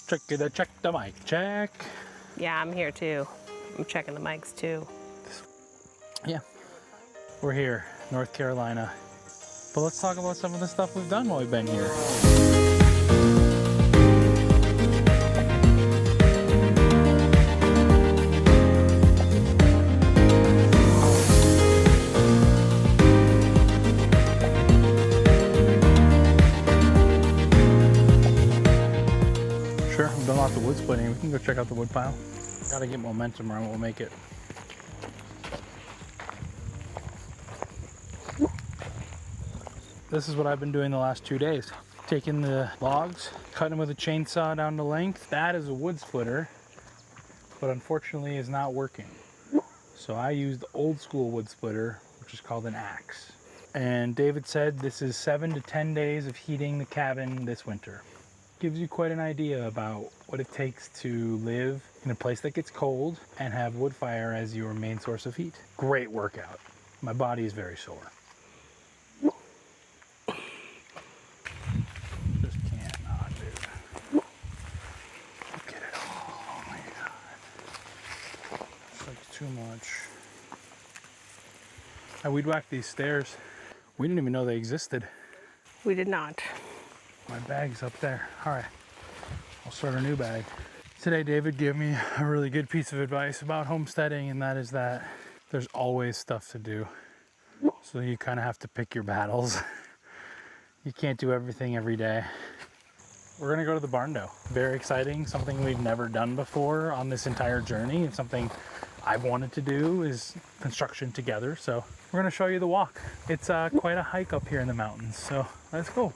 Check the mic, check. Yeah, I'm here too. I'm checking the mics too. Yeah, we're here, North Carolina. But let's talk about some of the stuff we've done while we've been here. Sure, we've done lots of wood splitting. We can go check out the wood pile. Gotta get momentum around, we'll make it. This is what I've been doing the last 2 days. Taking the logs, cutting them with a chainsaw down to length. That is a wood splitter, but unfortunately is not working. So I used the old school wood splitter, which is called an axe. And David said this is 7 to 10 days of heating the cabin this winter. Gives you quite an idea about what it takes to live in a place that gets cold and have wood fire as your main source of heat. Great workout. My body is very sore. Just can't not, dude. Look at it all. Oh my god. It's like too much. I weed whacked these stairs. We didn't even know they existed. We did not. My bag's up there. All right, I'll start a new bag. Today, David gave me a really good piece of advice about homesteading, and that is that there's always stuff to do. So you kind of have to pick your battles. You can't do everything every day. We're gonna go to the barn dough. Very exciting, something we've never done before on this entire journey. It's something I've wanted to do is construction together. So we're gonna show you the walk. It's quite a hike up here in the mountains. So let's go.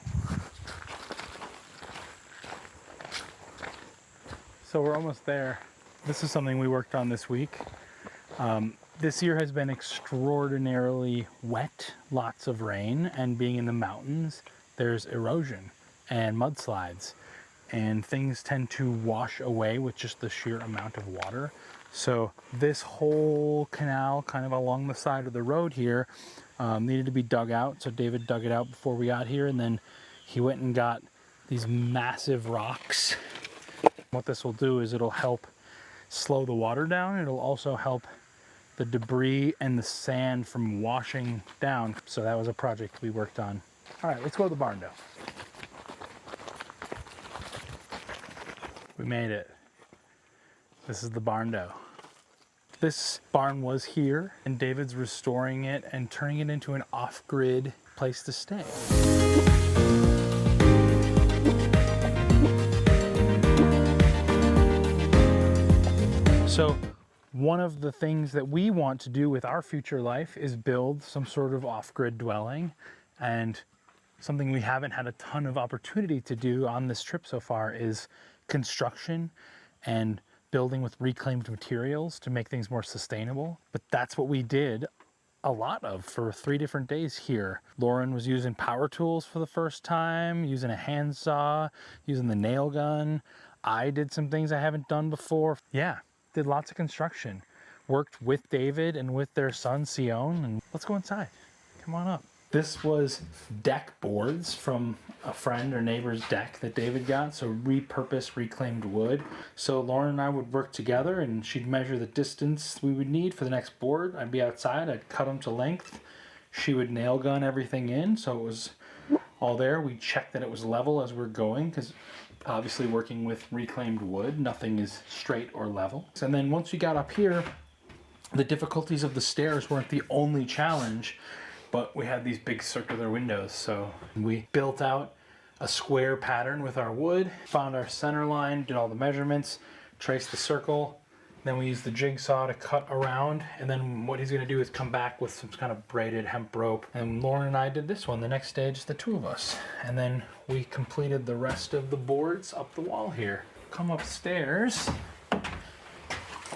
So we're almost there. This is something we worked on this week. This year has been extraordinarily wet, lots of rain, and being in the mountains, there's erosion and mudslides, and things tend to wash away with just the sheer amount of water. So this whole canal kind of along the side of the road here needed to be dug out. So David dug it out before we got here, and then he went and got these massive rocks. What this will do is it'll help slow the water down. It'll also help the debris and the sand from washing down. So that was a project we worked on. All right, let's go to the barn dough. We made it. This is the barn dough. This barn was here, and David's restoring it and turning it into an off-grid place to stay. So one of the things that we want to do with our future life is build some sort of off-grid dwelling, and something we haven't had a ton of opportunity to do on this trip so far is construction and building with reclaimed materials to make things more sustainable. But that's what we did a lot of for 3 different days here. Lauren was using power tools for the first time, using a handsaw, using the nail gun. I did some things I haven't done before. Yeah, did lots of construction. Worked with David and with their son, Sion, and let's go inside. Come on up. This was deck boards from a friend or neighbor's deck that David got, so repurposed reclaimed wood. So Lauren and I would work together, and she'd measure the distance we would need for the next board. I'd be outside, I'd cut them to length. She would nail gun everything in, so it was all there. We checked that it was level as we're going, because obviously working with reclaimed wood, nothing is straight or level. And then once we got up here, the difficulties of the stairs weren't the only challenge, but we had these big circular windows. So we built out a square pattern with our wood, found our center line, did all the measurements, traced the circle. Then we used the jigsaw to cut around. And then what he's gonna do is come back with some kind of braided hemp rope. And Lauren and I did this one the next day, just the 2 of us. And then we completed the rest of the boards up the wall here. Come upstairs.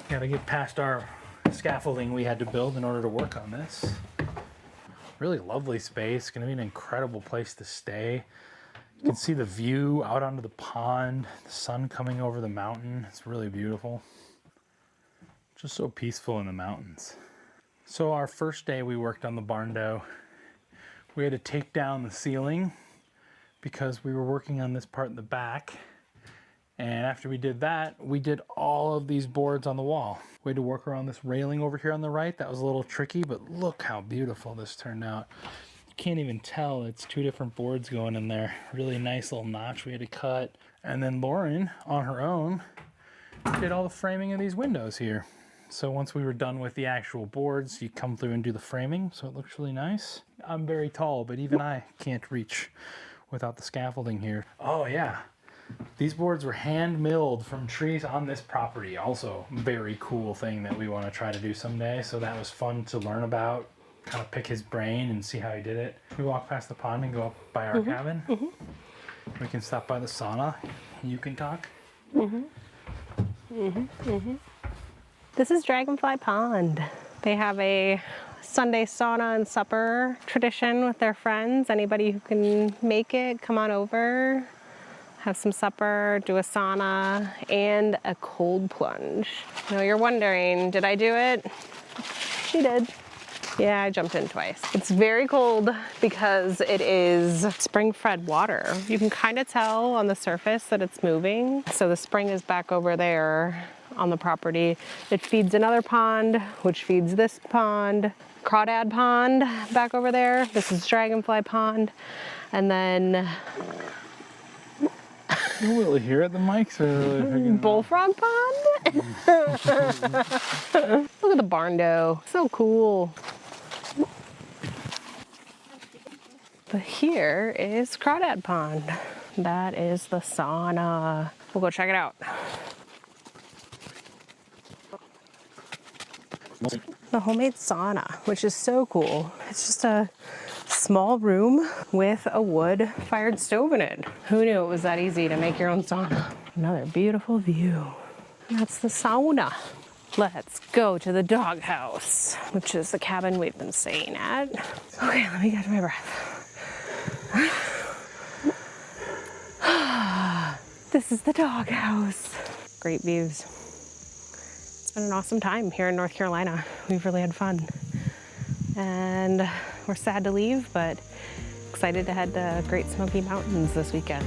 Gotta get past our scaffolding we had to build in order to work on this. Really lovely space, gonna be an incredible place to stay. You can see the view out onto the pond, the sun coming over the mountain. It's really beautiful. Just so peaceful in the mountains. So our first day we worked on the barn dough, we had to take down the ceiling because we were working on this part in the back, And after we did that, we did all of these boards on the wall. We had to work around this railing over here on the right. That was a little tricky, but look how beautiful this turned out. You can't even tell it's 2 different boards going in there. Really nice little notch we had to cut. And then Lauren, on her own, did all the framing of these windows here. So once we were done with the actual boards, you come through and do the framing, so it looks really nice. I'm very tall, but even I can't reach without the scaffolding here. Oh yeah. These boards were hand milled from trees on this property. Also, very cool thing that we want to try to do someday. So that was fun to learn about, kind of pick his brain and see how he did it. We walk past the pond and go up by our cabin. We can stop by the sauna. You can talk. This is Dragonfly Pond. They have a Sunday sauna and supper tradition with their friends. Anybody who can make it, come on over. Have some supper, do a sauna, and a cold plunge. Now you're wondering, did I do it? She did. Yeah, I jumped in twice. It's very cold because it is spring-fed water. You can kind of tell on the surface that it's moving. So the spring is back over there on the property. It feeds another pond, which feeds this pond. Crawdad Pond back over there. This is Dragonfly Pond. And then You really hear it, the mics are really Bullfrog Pond? Look at the barn dough. So cool. But here is Crawdad Pond. That is the sauna. We'll go check it out. The homemade sauna, which is so cool. It's just a small room with a wood-fired stove in it. Who knew it was that easy to make your own sauna? Another beautiful view. And that's the sauna. Let's go to the doghouse, which is the cabin we've been staying at. Okay, let me catch my breath. This is the doghouse. Great views. It's been an awesome time here in North Carolina. We've really had fun. And we're sad to leave, but excited to head to Great Smoky Mountains this weekend.